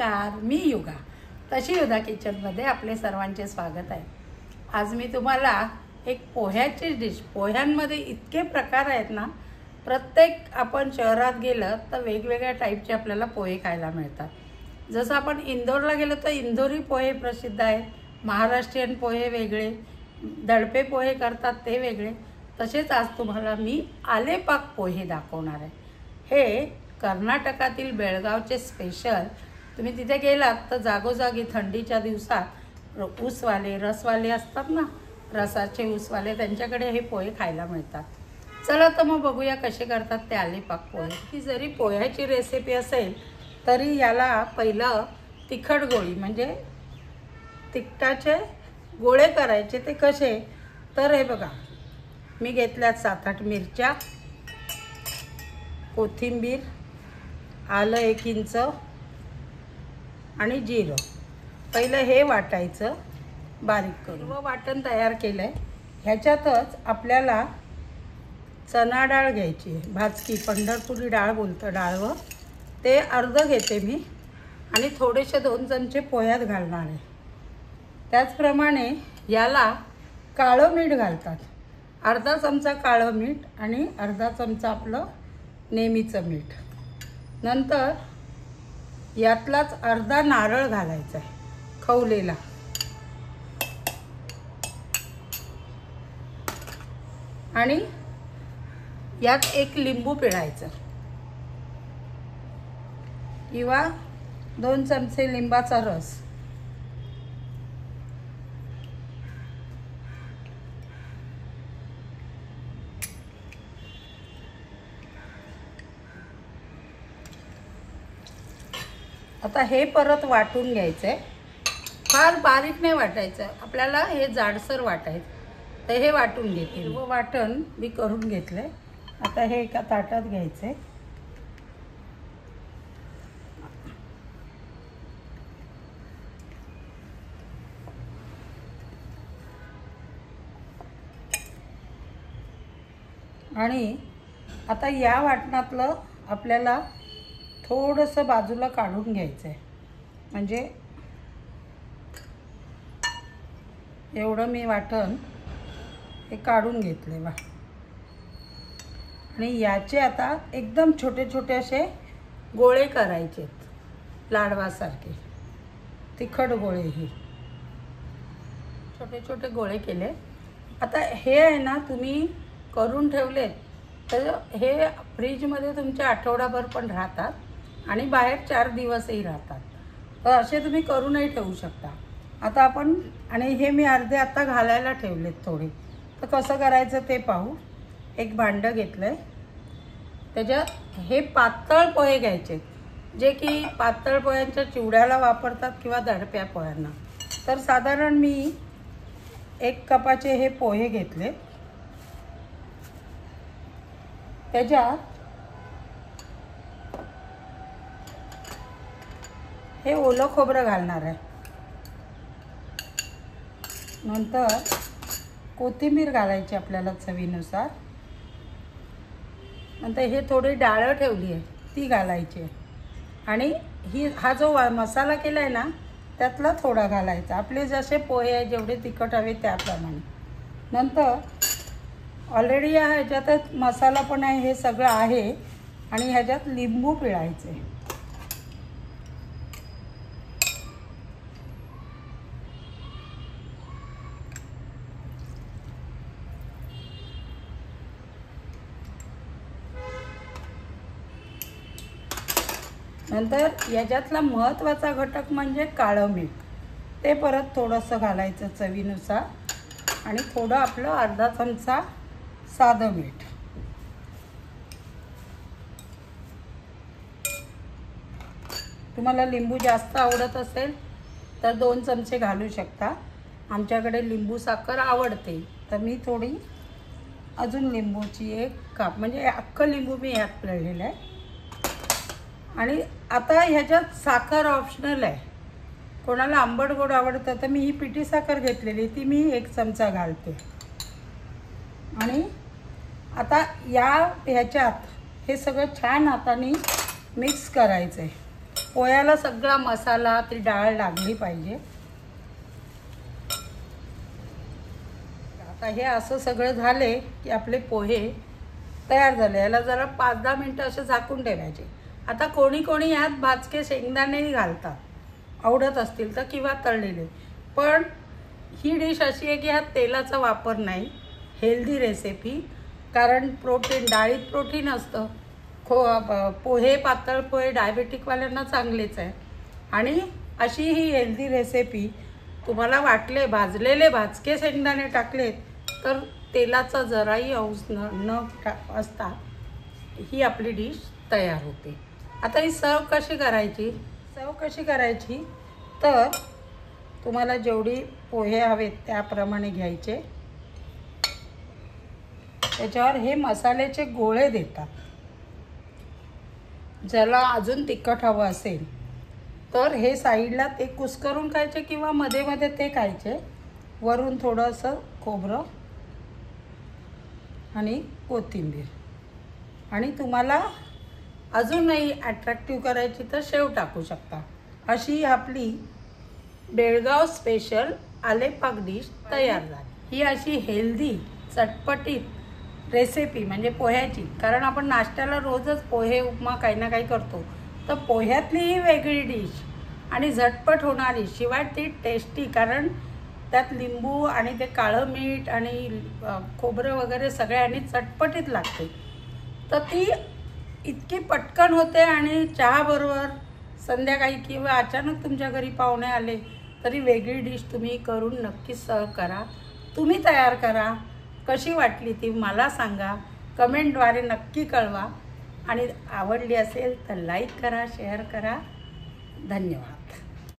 नमस्कार, मी युगा. तशी युगा किचनमध्ये आपले सर्वांचे स्वागत आहे. आज मी तुम्हाला एक पोह्याची डिश, पोह्यांमध्ये इतके प्रकार आहेत ना, प्रत्येक आपण शहरात गेलं तर वेगवेगळ्या टाईपचे आपल्याला पोहे खायला मिळतात. जसं आपण इंदोरला गेलो तर इंदोरी पोहे प्रसिद्ध आहे, महाराष्ट्रीयन पोहे वेगळे, दडपे पोहे करतात ते वेगळे. तसेच आज तुम्हाला मी आलेपाक पोहे दाखवणार आहे. हे कर्नाटकातील बेळगावचे स्पेशल. तुम्ही तिथे गेलात तर जागोजागी थंडीच्या दिवसात ऊसवाले, रसवाले असतात ना, रसाचे ऊसवाले, त्यांच्याकडे हे पोहे खायला मिळतात. चला तर मग बघूया कसे करतात ते आलेपाक पोहे. ही जरी पोह्याची रेसिपी असेल तरी याला पहिलं तिखट गोळी म्हणजे तिखटाचे गोळे करायचे. ते कसे तर हे बघा, मी घेतल्यात 7-8 मिरच्या, कोथिंबीर, आलं 1 इंच आणि जिरं. पहिलं हे वाटायचं बारीक करून. वाटण तयार केलं आहे. ह्याच्यातच आपल्याला चणा डाळ घ्यायची आहे, भाजकी पंढरपुरी डाळ बोलतं डाळवं, ते अर्ध घेते मी आणि थोडेसे 2 चमचे पोह्यात घालणार आहे. त्याचप्रमाणे याला काळं मीठ घालतात, अर्धा चमचा काळं मीठ आणि अर्धा चमचा आपलं नेहमीचं मीठ. नंतर यातलाच अर्धा नारळ घालायचा आहे खवलेला. आणि यात 1 लिंबू पिळायचं किंवा 2 चमचे लिंबाचा रस. आता हे परत वाटून घ्यायचं आहे. फार बारीक नाही वाटायचं आपल्याला, हे जाडसर वाटायचं. तर हे वाटून घेते. व वाटण मी करून घेतलं आहे. आता हे एका ताटात घ्यायचं आहे. आणि आता या वाटणातलं आपल्याला थोडंसं बाजूला काढून घ्यायचं आहे. म्हणजे एवढं मी वाटण हे काढून घेतले बा. आणि याचे आता एकदम छोटे छोटे असे गोळे करायचे, लाडवासारखे तिखट गोळे. हे छोटे छोटे गोळे केले. आता हे आहे ना, तुम्ही करून ठेवलेत तर हे फ्रीजमध्ये तुमच्या आठवडाभर पण राहतात आणि बाहेर 4 दिवसही राहतात. तर असे तुम्ही करूनही ठेवू शकता. आता आपण, आणि हे मी अर्धे आता घालायला ठेवलेत थोडे. तर कसं करायचं ते पाहू. एक भांडं घेतलं आहे, त्याच्यात हे पातळ पोहे घ्यायचे, जे की पातळ पोह्यांच्या चिवड्याला वापरतात किंवा दडप्या पोह्यांना. तर साधारण मी 1 कपाचे हे पोहे घेतले. त्याच्यात हे ओलं खोबरं घालणार आहे. नंतर कोथिंबीर घालायची आपल्याला चवीनुसार. नंतर हे थोडी डाळ ठेवली आहे ती घालायची. आणि हा जो मसाला केला आहे ना, त्यातला थोडा घालायचा, आपले जसे पोहे आहे जेवढे तिखट हवे त्याप्रमाणे. नंतर ऑलरेडी ह्याच्यातच मसाला पण आहे, हे सगळं आहे. आणि ह्याच्यात लिंबू पिळायचे. नंतर याच्यातला महत्त्वाचा घटक म्हणजे काळं मीठ. ते परत थोडंसं घालायचं चवीनुसार. आणि थोडं आपलं अर्धा चमचा साधं मीठ. तुम्हाला लिंबू जास्त आवडत असेल तर 2 चमचे घालू शकता. आमच्याकडे लिंबू साखर आवडते तर मी थोडी अजून लिंबूची 1 काप म्हणजे अख्खं लिंबू मी यात पिळलेलं आहे. आणि आता ह्याच्यात साखर ऑप्शनल आहे. कोणाला आंबट गोड आवडतं तर मी ही पिठी साखर घेतलेली, ती मी 1 चमचा घालते. आणि आता ह्याच्यात हे सगळं छान हाताने मिक्स करायचं आहे. पोह्याला सगळा मसाला, ती डाळ लागली पाहिजे. आता हे असं सगळं झाले की आपले पोहे तयार झाले. याला जरा 5-10 मिनटं असे झाकून ठेवायचे. आता कोणी कोणी यात भाजके शेंगदाणेही घालतात, आवडत असतील तर, किंवा तळलेले. पण ही डिश अशी आहे की ह्यात तेलाचा वापर नाही. हेल्दी रेसिपी, कारण प्रोटीन, डाळीत प्रोटीन असतं. पोहे, पातळ पोहे डायबेटिकवाल्यांना चांगलेच आहे. आणि अशी ही हेल्दी रेसिपी तुम्हाला वाटले भाजलेले भाजके शेंगदाणे टाकलेत तर तेलाचा जराही अंश न असता ही आपली डिश तयार होते. आता ही सर्व कशी करायची तर तुम्हाला जेवढी पोहे हवेत त्याप्रमाणे घ्यायचे. त्याच्यावर हे मसाल्याचे गोळे देतात. ज्याला अजून तिखट हवं असेल तर हे साईडला ते कुस्करून खायचे किंवा मध्ये मध्ये ते खायचे. वरून थोडंसं खोबरं आणि कोथिंबीर. आणि तुम्हाला अजूनही अट्रॅक्टिव्ह करायची तर शेव टाकू शकता. अशी आपली बेळगाव स्पेशल आलेपाक डिश तयार झाली. ही अशी हेल्दी चटपटीत रेसिपी म्हणजे पोह्याची, कारण आपण नाश्त्याला रोजच पोहे, उपमा काही ना काही करतो. तर पोह्यातली ही वेगळी डिश आणि झटपट होणारी, शिवाय ती टेस्टी, कारण त्यात लिंबू आणि ते काळं मीठ आणि खोबरं वगैरे सगळ्यांनी चटपटीत लागते. तर ती इतकी पटकन होते आणि चहाबरोबर संध्याकाळी किंवा अचानक तुमच्या घरी पाहुणे आले तरी वेगळी डिश तुम्ही करून नक्कीच सर्व करा. तुम्ही तयार करा. कशी वाटली ती मला सांगा, कमेंटद्वारे नक्की कळवा. आणि आवडली असेल तर लाईक करा, शेअर करा. धन्यवाद.